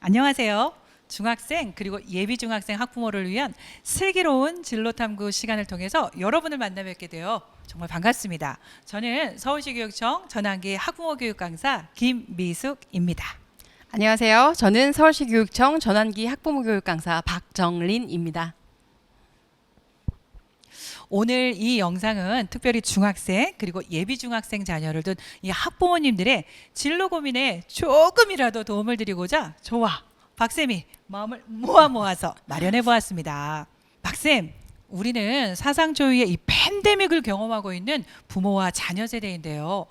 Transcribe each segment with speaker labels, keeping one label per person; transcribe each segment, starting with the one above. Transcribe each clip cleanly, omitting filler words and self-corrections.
Speaker 1: 안녕하세요. 중학생 그리고 예비 중학생 학부모를 위한 슬기로운 진로 탐구 시간을 통해서 여러분을 만나 뵙게 되어 정말 반갑습니다. 저는 서울시 교육청 전환기 학부모 교육 강사 김미숙입니다.
Speaker 2: 안녕하세요. 저는 서울시 교육청 전환기 학부모 교육 강사 박정린입니다.
Speaker 1: 오늘 이 영상은 특별히 중학생 그리고 예비 중학생 자녀를 둔 이 학부모님들의 진로 고민에 조금이라도 도움을 드리고자 저와 박쌤이 마음을 모아서 마련해 보았습니다. 박쌤, 우리는 사상 초유의 이 팬데믹을 경험하고 있는 부모와 자녀 세대인데요.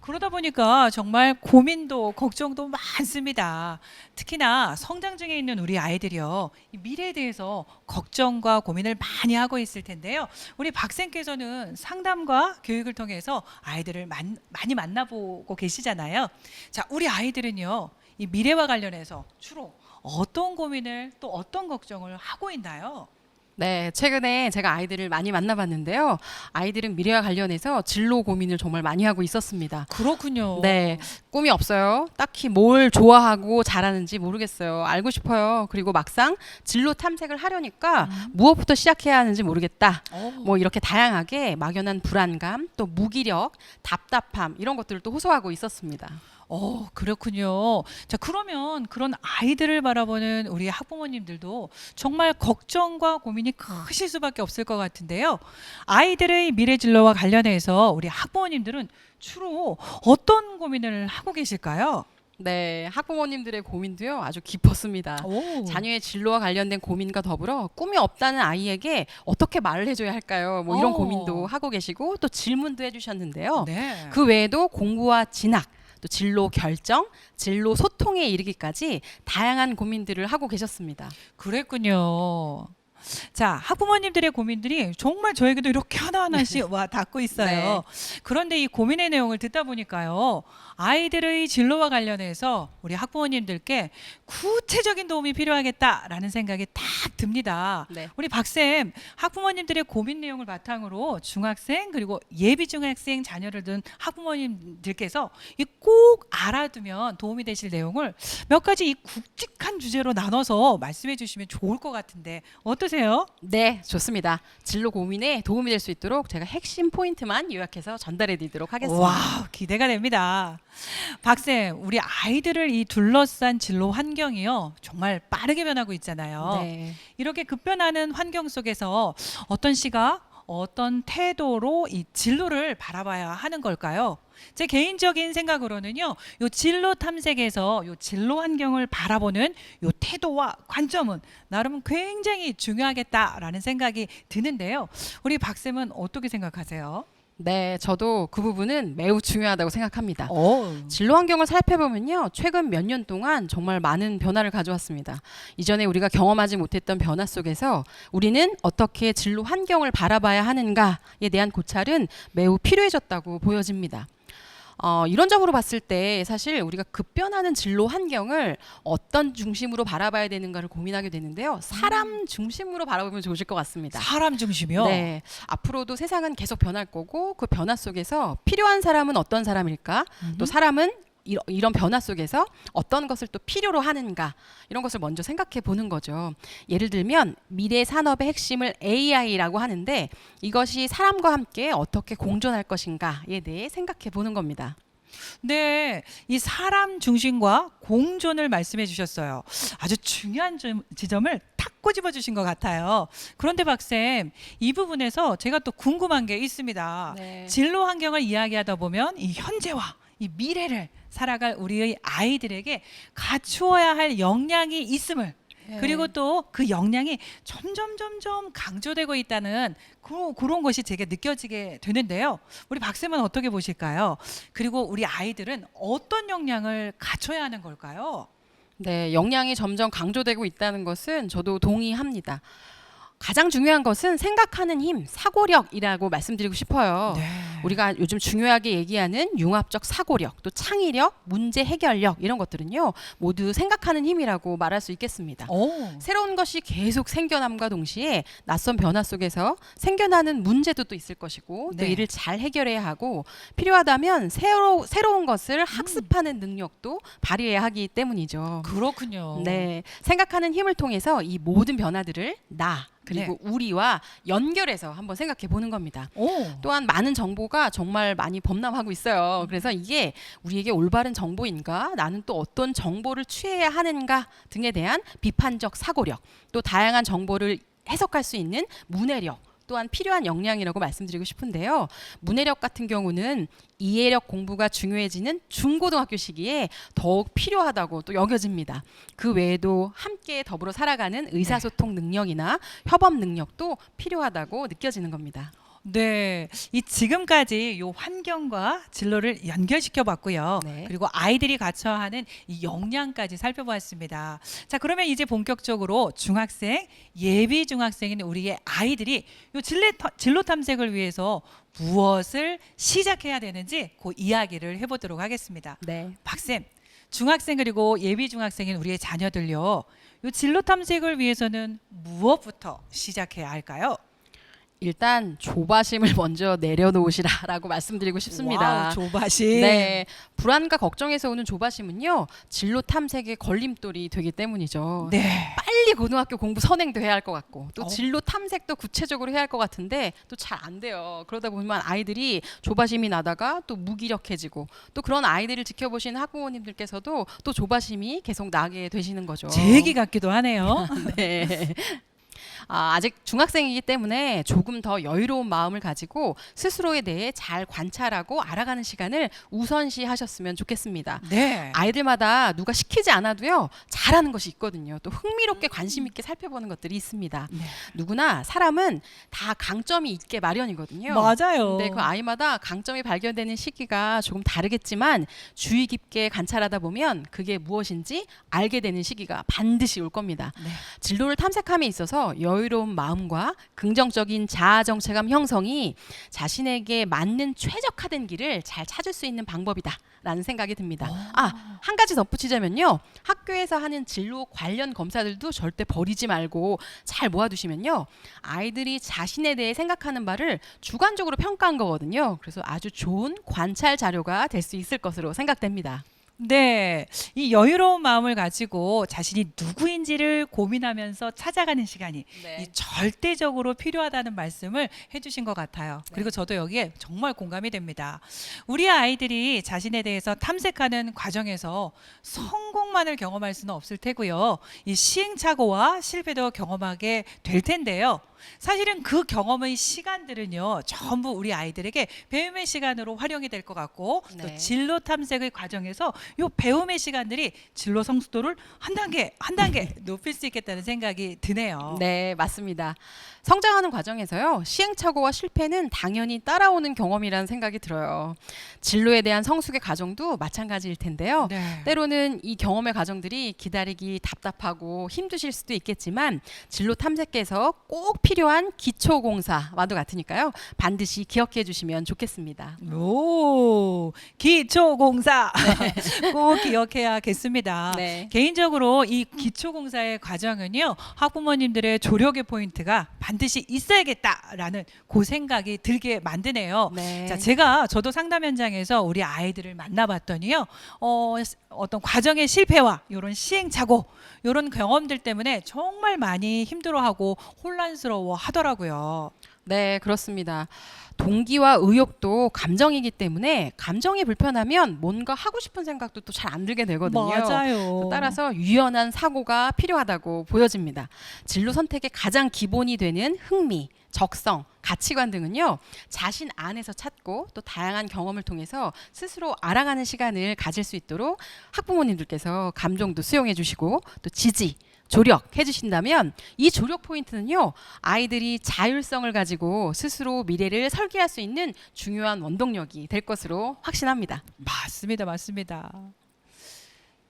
Speaker 1: 그러다 보니까 정말 고민도 걱정도 많습니다. 특히나 성장 중에 있는 우리 아이들이요. 이 미래에 대해서 걱정과 고민을 많이 하고 있을 텐데요. 우리 박쌤께서는 상담과 교육을 통해서 아이들을 많이 만나보고 계시잖아요. 자, 우리 아이들은요. 이 미래와 관련해서 주로 어떤 고민을 또 어떤 걱정을 하고 있나요?
Speaker 2: 네, 최근에 제가 아이들을 많이 만나봤는데요. 아이들은 미래와 관련해서 진로 고민을 정말 많이 하고 있었습니다.
Speaker 1: 그렇군요.
Speaker 2: 네, 꿈이 없어요. 딱히 뭘 좋아하고 잘하는지 모르겠어요. 알고 싶어요. 그리고 막상 진로 탐색을 하려니까 무엇부터 시작해야 하는지 모르겠다. 뭐 이렇게 다양하게 막연한 불안감, 또 무기력, 답답함 이런 것들을 또 호소하고 있었습니다.
Speaker 1: 그렇군요. 자, 그러면 그런 아이들을 바라보는 우리 학부모님들도 정말 걱정과 고민이 크실 수밖에 없을 것 같은데요. 아이들의 미래 진로와 관련해서 우리 학부모님들은 주로 어떤 고민을 하고 계실까요?
Speaker 2: 네, 학부모님들의 고민도요 아주 깊었습니다.
Speaker 1: 오.
Speaker 2: 자녀의 진로와 관련된 고민과 더불어 꿈이 없다는 아이에게 어떻게 말을 해줘야 할까요? 뭐 이런
Speaker 1: 어.
Speaker 2: 고민도 하고 계시고 또 질문도 해주셨는데요.
Speaker 1: 네.
Speaker 2: 그 외에도 공부와 진학, 또 진로 결정, 진로 소통에 이르기까지 다양한 고민들을 하고 계셨습니다.
Speaker 1: 그랬군요. 자, 학부모님들의 고민들이 정말 저에게도 이렇게 하나하나씩 와 닿고 있어요. 그런데 이 고민의 내용을 듣다 보니까요. 아이들의 진로와 관련해서 우리 학부모님들께 구체적인 도움이 필요하겠다라는 생각이 딱 듭니다.
Speaker 2: 네.
Speaker 1: 우리 박쌤, 학부모님들의 고민 내용을 바탕으로 중학생 그리고 예비 중학생 자녀를 둔 학부모님들께서 이 꼭 알아두면 도움이 되실 내용을 몇 가지 이 굵직한 주제로 나눠서 말씀해 주시면 좋을 것 같은데 어떠세요?
Speaker 2: 네, 좋습니다. 진로 고민에 도움이 될 수 있도록 제가 핵심 포인트만 요약해서 전달해 드리도록 하겠습니다.
Speaker 1: 와, 기대가 됩니다. 박쌤, 우리 아이들을 이 둘러싼 진로 환경이요. 정말 빠르게 변하고 있잖아요.
Speaker 2: 네.
Speaker 1: 이렇게 급변하는 환경 속에서 어떤 시각, 어떤 태도로 이 진로를 바라봐야 하는 걸까요? 제 개인적인 생각으로는요, 요 진로 탐색에서 요 진로 환경을 바라보는 요 태도와 관점은 나름 굉장히 중요하겠다라는 생각이 드는데요. 우리 박쌤은 어떻게 생각하세요?
Speaker 2: 네, 저도 그 부분은 매우 중요하다고 생각합니다.
Speaker 1: 오.
Speaker 2: 진로 환경을 살펴보면요, 최근 몇 년 동안 정말 많은 변화를 가져왔습니다. 이전에 우리가 경험하지 못했던 변화 속에서 우리는 어떻게 진로 환경을 바라봐야 하는가에 대한 고찰은 매우 필요해졌다고 보여집니다. 이런 점으로 봤을 때 사실 우리가 급변하는 진로 환경을 어떤 중심으로 바라봐야 되는가를 고민하게 되는데요. 사람 중심으로 바라보면 좋으실 것 같습니다.
Speaker 1: 사람 중심이요?
Speaker 2: 네, 앞으로도 세상은 계속 변할 거고 그 변화 속에서 필요한 사람은 어떤 사람일까? 또 사람은 이런 변화 속에서 어떤 것을 또 필요로 하는가 이런 것을 먼저 생각해 보는 거죠. 예를 들면 미래 산업의 핵심을 AI라고 하는데 이것이 사람과 함께 어떻게 공존할 것인가에 대해 생각해 보는 겁니다.
Speaker 1: 네, 이 사람 중심과 공존을 말씀해 주셨어요. 아주 중요한 지점을 탁 꼬집어 주신 것 같아요. 그런데 박쌤, 이 부분에서 제가 또 궁금한 게 있습니다.
Speaker 2: 네.
Speaker 1: 진로 환경을 이야기하다 보면 이 현재와 이 미래를 살아갈 우리의 아이들에게 갖추어야 할 역량이 있음을 그리고 또 그 역량이 점점 강조되고 있다는 그런 것이 제게 느껴지게 되는데요. 우리 박쌤은 어떻게 보실까요? 그리고 우리 아이들은 어떤 역량을 갖춰야 하는 걸까요?
Speaker 2: 네, 역량이 점점 강조되고 있다는 것은 저도 동의합니다. 가장 중요한 것은 생각하는 힘, 사고력이라고 말씀드리고 싶어요.
Speaker 1: 네.
Speaker 2: 우리가 요즘 중요하게 얘기하는 융합적 사고력, 또 창의력, 문제 해결력 이런 것들은요. 모두 생각하는 힘이라고 말할 수 있겠습니다.
Speaker 1: 오.
Speaker 2: 새로운 것이 계속 생겨남과 동시에 낯선 변화 속에서 생겨나는 문제도 또 있을 것이고 또
Speaker 1: 네.
Speaker 2: 이를 잘 해결해야 하고 필요하다면 새로운 것을 학습하는 능력도 발휘해야 하기 때문이죠.
Speaker 1: 그렇군요.
Speaker 2: 네, 생각하는 힘을 통해서 이 모든 변화들을 나 그리고 우리와 연결해서 한번 생각해 보는 겁니다.
Speaker 1: 오.
Speaker 2: 또한 많은 정보가 정말 많이 범람하고 있어요. 그래서 이게 우리에게 올바른 정보인가, 나는 또 어떤 정보를 취해야 하는가 등에 대한 비판적 사고력, 또 다양한 정보를 해석할 수 있는 문해력, 또한 필요한 역량이라고 말씀드리고 싶은데요. 문해력 같은 경우는 이해력 공부가 중요해지는 중고등학교 시기에 더욱 필요하다고 또 여겨집니다. 그 외에도 함께 더불어 살아가는 의사소통 능력이나 협업 능력도 필요하다고 느껴지는 겁니다.
Speaker 1: 네, 이 지금까지 요 환경과 진로를 연결시켜 봤고요.
Speaker 2: 네.
Speaker 1: 그리고 아이들이 갖춰야 하는 이 역량까지 살펴봤습니다. 자, 그러면 이제 본격적으로 중학생, 예비 중학생인 우리의 아이들이 요 진로 탐색을 위해서 무엇을 시작해야 되는지 그 이야기를 해보도록 하겠습니다.
Speaker 2: 네.
Speaker 1: 박쌤, 중학생 그리고 예비 중학생인 우리의 자녀들요. 요 진로 탐색을 위해서는 무엇부터 시작해야 할까요?
Speaker 2: 일단 조바심을 먼저 내려놓으시라라고 말씀드리고 싶습니다.
Speaker 1: 와우, 조바심.
Speaker 2: 네, 불안과 걱정에서 오는 조바심은요, 진로 탐색의 걸림돌이 되기 때문이죠.
Speaker 1: 네.
Speaker 2: 빨리 고등학교 공부 선행도 해야 할 것 같고, 또
Speaker 1: 어.
Speaker 2: 진로 탐색도 구체적으로 해야 할 것 같은데 또 잘 안 돼요. 그러다 보면 아이들이 조바심이 나다가 또 무기력해지고, 또 그런 아이들을 지켜보시는 학부모님들께서도 또 조바심이 계속 나게 되시는 거죠.
Speaker 1: 제 얘기 같기도 하네요.
Speaker 2: 네. 아직 중학생이기 때문에 조금 더 여유로운 마음을 가지고 스스로에 대해 잘 관찰하고 알아가는 시간을 우선시하셨으면 좋겠습니다.
Speaker 1: 네.
Speaker 2: 아이들마다 누가 시키지 않아도요 잘하는 것이 있거든요. 또 흥미롭게 관심 있게 살펴보는 것들이 있습니다.
Speaker 1: 네.
Speaker 2: 누구나 사람은 다 강점이 있게 마련이거든요.
Speaker 1: 맞아요.
Speaker 2: 근데 그 아이마다 강점이 발견되는 시기가 조금 다르겠지만 주의 깊게 관찰하다 보면 그게 무엇인지 알게 되는 시기가 반드시 올 겁니다.
Speaker 1: 네.
Speaker 2: 진로를 탐색함에 있어서 여유로운 마음과 긍정적인 자아 정체감 형성이 자신에게 맞는 최적화된 길을 잘 찾을 수 있는 방법이다라는 생각이 듭니다. 한 가지 덧붙이자면요. 학교에서 하는 진로 관련 검사들도 절대 버리지 말고 잘 모아두시면요. 아이들이 자신에 대해 생각하는 바를 주관적으로 평가한 거거든요. 그래서 아주 좋은 관찰 자료가 될 수 있을 것으로 생각됩니다.
Speaker 1: 네. 이 여유로운 마음을 가지고 자신이 누구인지를 고민하면서 찾아가는 시간이
Speaker 2: 네.
Speaker 1: 이 절대적으로 필요하다는 말씀을 해주신 것 같아요. 그리고 저도 여기에 정말 공감이 됩니다. 우리 아이들이 자신에 대해서 탐색하는 과정에서 성공만을 경험할 수는 없을 테고요. 이 시행착오와 실패도 경험하게 될 텐데요. 사실은 그 경험의 시간들은요 전부 우리 아이들에게 배움의 시간으로 활용이 될 것 같고
Speaker 2: 네.
Speaker 1: 또 진로 탐색의 과정에서 요 배움의 시간들이 진로 성숙도를 한 단계 높일 수 있겠다는 생각이 드네요.
Speaker 2: 네, 맞습니다. 성장하는 과정에서요, 시행착오와 실패는 당연히 따라오는 경험이라는 생각이 들어요. 진로에 대한 성숙의 과정도 마찬가지일 텐데요.
Speaker 1: 네.
Speaker 2: 때로는 이 경험의 과정들이 기다리기 답답하고 힘드실 수도 있겠지만 진로 탐색에서 꼭 필요한 기초공사와도 같으니까요. 반드시 기억해 주시면 좋겠습니다.
Speaker 1: 오, 기초공사 꼭 기억해야겠습니다.
Speaker 2: 네.
Speaker 1: 개인적으로 이 기초공사의 과정은요 학부모님들의 조력의 포인트가 반드시 있어야겠다라는 그 생각이 들게 만드네요.
Speaker 2: 네.
Speaker 1: 자, 저도 상담 현장에서 우리 아이들을 만나봤더니요, 어떤 과정의 실패와 이런 시행착오, 이런 경험들 때문에 정말 많이 힘들어하고 혼란스러워 하더라고요.
Speaker 2: 네, 그렇습니다. 동기와 의욕도 감정이기 때문에 감정이 불편하면 뭔가 하고 싶은 생각도 또 잘 안 들게 되거든요.
Speaker 1: 맞아요.
Speaker 2: 따라서 유연한 사고가 필요하다고 보여집니다. 진로 선택의 가장 기본이 되는 흥미, 적성, 가치관 등은요. 자신 안에서 찾고 또 다양한 경험을 통해서 스스로 알아가는 시간을 가질 수 있도록 학부모님들께서 감정도 수용해 주시고 또 지지, 조력해 주신다면 이 조력 포인트는요. 아이들이 자율성을 가지고 스스로 미래를 설계할 수 있는 중요한 원동력이 될 것으로 확신합니다.
Speaker 1: 맞습니다. 맞습니다.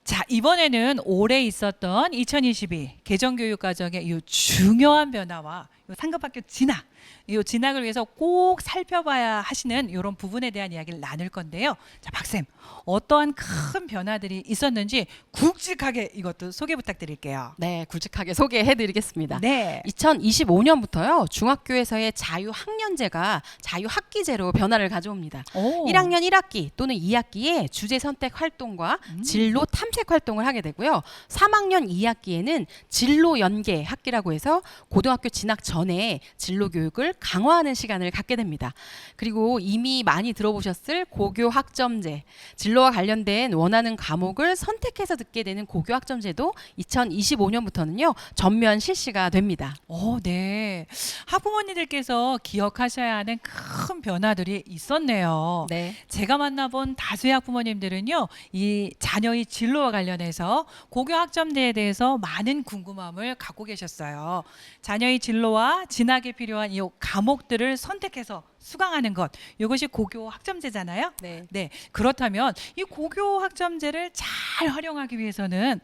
Speaker 1: 자, 이번에는 올해 있었던 2022 개정교육과정의 이 중요한 변화와 요 상급학교 진학, 이 진학을 위해서 꼭 살펴봐야 하시는 이런 부분에 대한 이야기를 나눌 건데요. 자, 박쌤, 어떠한 큰 변화들이 있었는지 굵직하게 이것도 소개 부탁드릴게요.
Speaker 2: 네, 굵직하게 소개해드리겠습니다.
Speaker 1: 네.
Speaker 2: 2025년부터요 중학교에서의 자유학년제가 자유학기제로 변화를 가져옵니다.
Speaker 1: 오.
Speaker 2: 1학년 1학기 또는 2학기에 주제 선택 활동과 진로 탐색 활동을 하게 되고요. 3학년 2학기에는 진로 연계 학기라고 해서 고등학교 진학 전에 진로 교육을 강화하는 시간을 갖게 됩니다. 그리고 이미 많이 들어보셨을 고교 학점제, 진로와 관련된 원하는 과목을 선택해서 듣게 되는 고교 학점제도 2025년부터는요 전면 실시가 됩니다.
Speaker 1: 네. 학부모님들께서 기억하셔야 하는 큰 변화들이 있었네요.
Speaker 2: 네.
Speaker 1: 제가 만나본 다수의 학부모님들은요, 이 자녀의 진로와 관련해서 고교 학점제에 대해서 많은 궁금함을 갖고 계셨어요. 자녀의 진로와 진학에 필요한 이 과목들을 선택해서 수강하는 것, 이것이 고교 학점제잖아요.
Speaker 2: 네.
Speaker 1: 네. 그렇다면 이 고교 학점제를 잘 활용하기 위해서는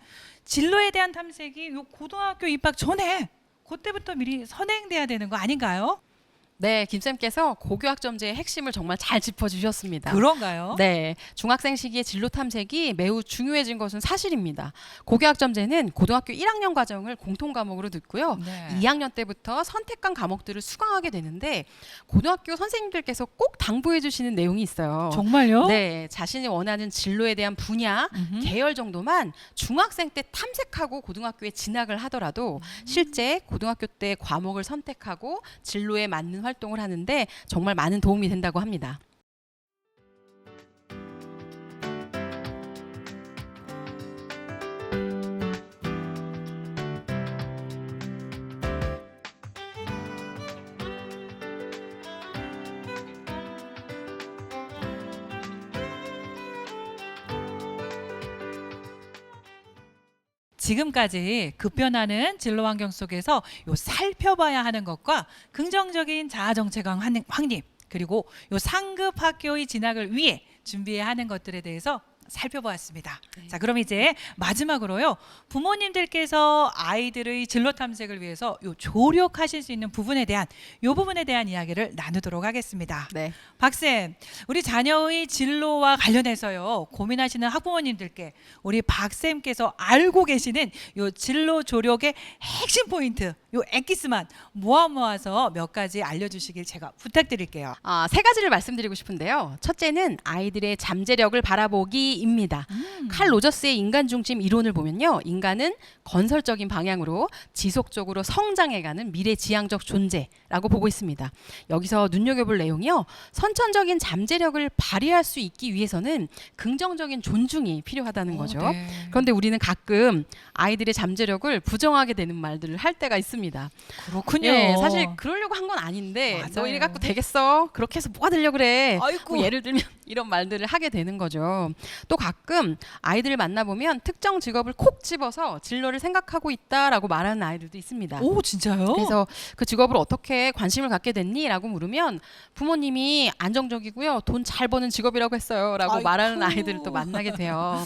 Speaker 1: 진로에 대한 탐색이 요 고등학교 입학 전에 그때부터 미리 선행돼야 되는 거 아닌가요?
Speaker 2: 네, 김쌤께서 고교학점제의 핵심을 정말 잘 짚어주셨습니다.
Speaker 1: 그런가요?
Speaker 2: 네, 중학생 시기의 진로 탐색이 매우 중요해진 것은 사실입니다. 고교학점제는 고등학교 1학년 과정을 공통 과목으로 듣고요.
Speaker 1: 네.
Speaker 2: 2학년 때부터 선택한 과목들을 수강하게 되는데 고등학교 선생님들께서 꼭 당부해 주시는 내용이 있어요.
Speaker 1: 정말요?
Speaker 2: 네, 자신이 원하는 진로에 대한 분야, 계열 정도만 중학생 때 탐색하고 고등학교에 진학을 하더라도 실제 고등학교 때 과목을 선택하고 진로에 맞는 활동을 하는데 정말 많은 도움이 된다고 합니다.
Speaker 1: 지금까지 급변하는 진로 환경 속에서 요 살펴봐야 하는 것과 긍정적인 자아 정체감 확립, 그리고 요 상급 학교의 진학을 위해 준비해야 하는 것들에 대해서 살펴보았습니다. 자, 그럼 이제 마지막으로요. 부모님들께서 아이들의 진로 탐색을 위해서 요 조력하실 수 있는 부분에 대한 이야기를 나누도록 하겠습니다.
Speaker 2: 네.
Speaker 1: 박쌤, 우리 자녀의 진로와 관련해서요 고민하시는 학부모님들께 우리 박쌤께서 알고 계시는 요 진로 조력의 핵심 포인트, 요 엑기스만 모아서 몇 가지 알려주시길 제가 부탁드릴게요.
Speaker 2: 세 가지를 말씀드리고 싶은데요. 첫째는 아이들의 잠재력을 바라보기입니다. 칼 로저스의 인간 중심 이론을 보면요. 인간은 건설적인 방향으로 지속적으로 성장해가는 미래지향적 존재라고 보고 있습니다. 여기서 눈여겨볼 내용이요. 선천적인 잠재력을 발휘할 수 있기 위해서는 긍정적인 존중이 필요하다는 거죠.
Speaker 1: 네.
Speaker 2: 그런데 우리는 가끔 아이들의 잠재력을 부정하게 되는 말들을 할 때가 있습니다.
Speaker 1: 그렇군요.
Speaker 2: 예, 사실 그러려고 한 건 아닌데
Speaker 1: 맞아요.
Speaker 2: 너 이래 갖고 되겠어? 그렇게 해서 뭐가 되려고 그래?
Speaker 1: 아이고.
Speaker 2: 뭐 예를 들면 이런 말들을 하게 되는 거죠. 또 가끔 아이들을 만나보면 특정 직업을 콕 집어서 진로를 생각하고 있다라고 말하는 아이들도 있습니다.
Speaker 1: 오, 진짜요?
Speaker 2: 그래서 그 직업을 어떻게 관심을 갖게 됐니? 라고 물으면 부모님이 안정적이고요. 돈 잘 버는 직업이라고 했어요. 라고
Speaker 1: 아이쿠.
Speaker 2: 말하는 아이들을 또 만나게 돼요.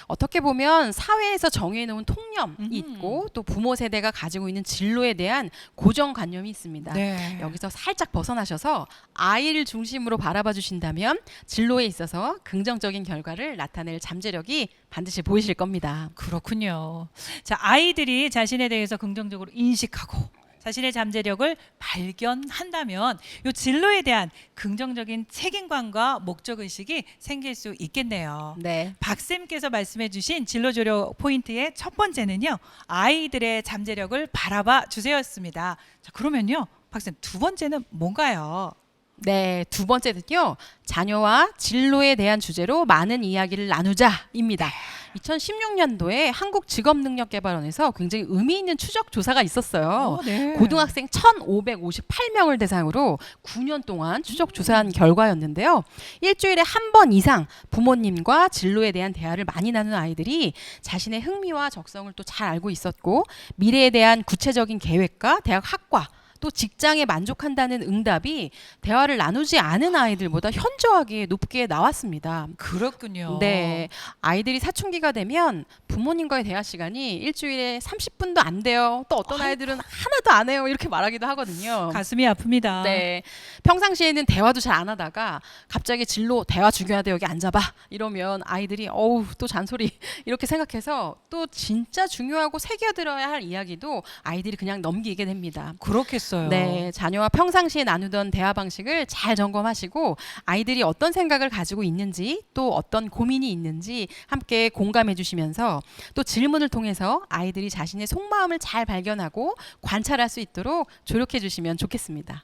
Speaker 2: 어떻게 보면 사회에서 정해놓은 통념이 있고 또 부모 세대가 가지고 있는 진로에 대한 고정관념이 있습니다.
Speaker 1: 네.
Speaker 2: 여기서 살짝 벗어나셔서 아이를 중심으로 바라봐 주신다면 진로에 있어서 긍정적인 결과를 나타낼 잠재력이 반드시 보이실 겁니다.
Speaker 1: 그렇군요. 자, 아이들이 자신에 대해서 긍정적으로 인식하고 자신의 잠재력을 발견한다면 이 진로에 대한 긍정적인 책임감과 목적 의식이 생길 수 있겠네요.
Speaker 2: 네.
Speaker 1: 박쌤께서 말씀해 주신 진로 조력 포인트의 첫 번째는요. 아이들의 잠재력을 바라봐 주세요였습니다. 자, 그러면요. 박쌤 두 번째는 뭔가요?
Speaker 2: 네, 두 번째는요. 자녀와 진로에 대한 주제로 많은 이야기를 나누자입니다. 2016년도에 한국직업능력개발원에서 굉장히 의미 있는 추적 조사가 있었어요.
Speaker 1: 네.
Speaker 2: 고등학생 1,558명을 대상으로 9년 동안 추적 조사한 결과였는데요. 일주일에 한 번 이상 부모님과 진로에 대한 대화를 많이 나누는 아이들이 자신의 흥미와 적성을 또 잘 알고 있었고 미래에 대한 구체적인 계획과 대학 학과 또 또 직장에 만족한다는 응답이 대화를 나누지 않은 아이들보다 현저하게 높게 나왔습니다.
Speaker 1: 그렇군요.
Speaker 2: 네, 아이들이 사춘기가 되면 부모님과의 대화 시간이 일주일에 30분도 안 돼요. 또 어떤 아이들은 하나도 안 해요. 이렇게 말하기도 하거든요.
Speaker 1: 가슴이 아픕니다.
Speaker 2: 네, 평상시에는 대화도 잘 안 하다가 갑자기 진로 대화 중요하대 여기 앉아봐 이러면 아이들이 어우 또 잔소리 이렇게 생각해서 또 진짜 중요하고 새겨들어야 할 이야기도 아이들이 그냥 넘기게 됩니다.
Speaker 1: 그렇겠어요.
Speaker 2: 네, 자녀와 평상시에 나누던 대화 방식을 잘 점검하시고 아이들이 어떤 생각을 가지고 있는지 또 어떤 고민이 있는지 함께 공감해 주시면서 또 질문을 통해서 아이들이 자신의 속마음을 잘 발견하고 관찰할 수 있도록 조력해 주시면 좋겠습니다.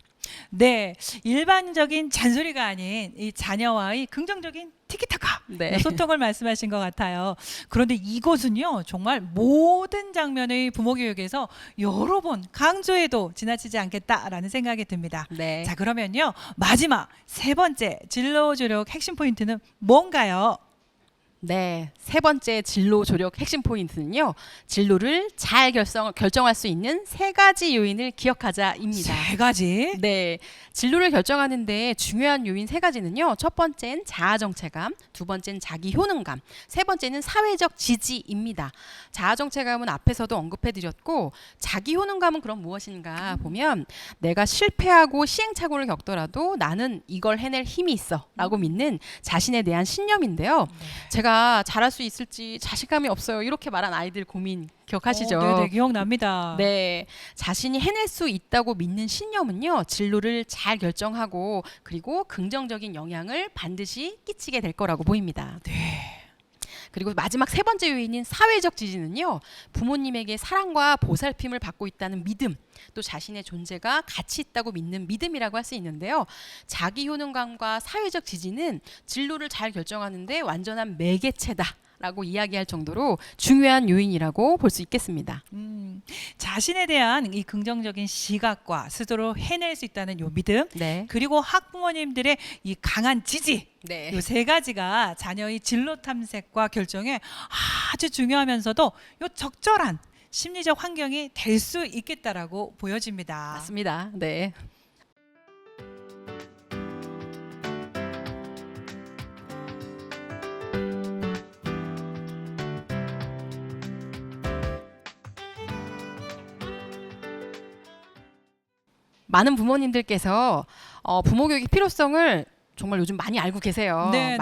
Speaker 1: 네, 일반적인 잔소리가 아닌 이 자녀와의 긍정적인 티키타카
Speaker 2: 네.
Speaker 1: 소통을 말씀하신 것 같아요. 그런데 이것은요, 정말 모든 장면의 부모 교육에서 여러 번 강조해도 지나치지 않겠다라는 생각이 듭니다.
Speaker 2: 네.
Speaker 1: 자, 그러면요, 마지막 세 번째 진로 조력 핵심 포인트는 뭔가요?
Speaker 2: 네, 세 번째 진로 조력 핵심 포인트는요. 진로를 잘 결정할 수 있는 세 가지 요인을 기억하자입니다.
Speaker 1: 세 가지.
Speaker 2: 네, 진로를 결정하는데 중요한 요인 세 가지는요. 첫 번째는 자아 정체감, 두 번째는 자기 효능감, 세 번째는 사회적 지지입니다. 자아 정체감은 앞에서도 언급해드렸고, 자기 효능감은 그럼 무엇인가 보면 내가 실패하고 시행착오를 겪더라도 나는 이걸 해낼 힘이 있어라고 믿는 자신에 대한 신념인데요. 제가 잘할 수 있을지 자신감이 없어요. 이렇게 말한 아이들 고민 기억하시죠?
Speaker 1: 네, 기억납니다.
Speaker 2: 네, 자신이 해낼 수 있다고 믿는 신념은요, 진로를 잘 결정하고 그리고 긍정적인 영향을 반드시 끼치게 될 거라고 보입니다.
Speaker 1: 네.
Speaker 2: 그리고 마지막 세 번째 요인인 사회적 지지는요, 부모님에게 사랑과 보살핌을 받고 있다는 믿음, 또 자신의 존재가 가치 있다고 믿는 믿음이라고 할 수 있는데요. 자기 효능감과 사회적 지지는 진로를 잘 결정하는데 완전한 매개체다. 라고 이야기할 정도로 중요한 요인이라고 볼 수 있겠습니다.
Speaker 1: 자신에 대한 이 긍정적인 시각과 스스로 해낼 수 있다는 요 믿음,
Speaker 2: 네.
Speaker 1: 그리고 학부모님들의 이 강한 지지,
Speaker 2: 네.
Speaker 1: 요 세 가지가 자녀의 진로 탐색과 결정에 아주 중요하면서도 요 적절한 심리적 환경이 될 수 있겠다라고 보여집니다.
Speaker 2: 맞습니다. 네. 많은 부모님들께서 부모 교육의 필요성을 정말 요즘 많이 알고 계세요.
Speaker 1: 네,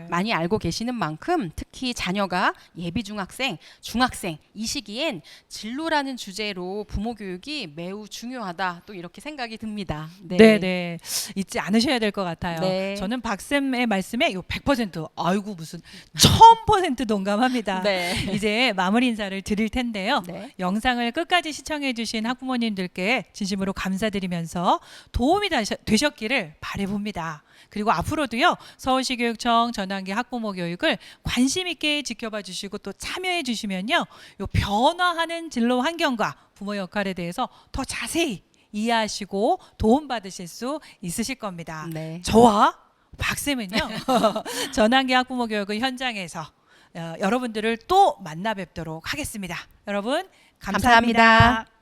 Speaker 2: 많이 알고 계시는 만큼 특히 자녀가 예비 중학생, 중학생 이 시기엔 진로라는 주제로 부모 교육이 매우 중요하다 또 이렇게 생각이 듭니다.
Speaker 1: 네. 잊지 않으셔야 될 것 같아요.
Speaker 2: 네.
Speaker 1: 저는 박쌤의 말씀에 요 100% 아이고 무슨 1000% 동감합니다.
Speaker 2: 네.
Speaker 1: 이제 마무리 인사를 드릴 텐데요.
Speaker 2: 네.
Speaker 1: 영상을 끝까지 시청해 주신 학부모님들께 진심으로 감사드리면서 도움이 되셨기를 바라봅니다. 그리고 앞으로도요, 서울시 교육청 전환기 학부모 교육을 관심 있게 지켜봐 주시고 또 참여해 주시면요, 요 변화하는 진로 환경과 부모 역할에 대해서 더 자세히 이해하시고 도움받으실 수 있으실 겁니다.
Speaker 2: 네.
Speaker 1: 저와 박쌤은요, 전환기 학부모 교육의 현장에서 여러분들을 또 만나 뵙도록 하겠습니다. 여러분 감사합니다.
Speaker 2: 감사합니다.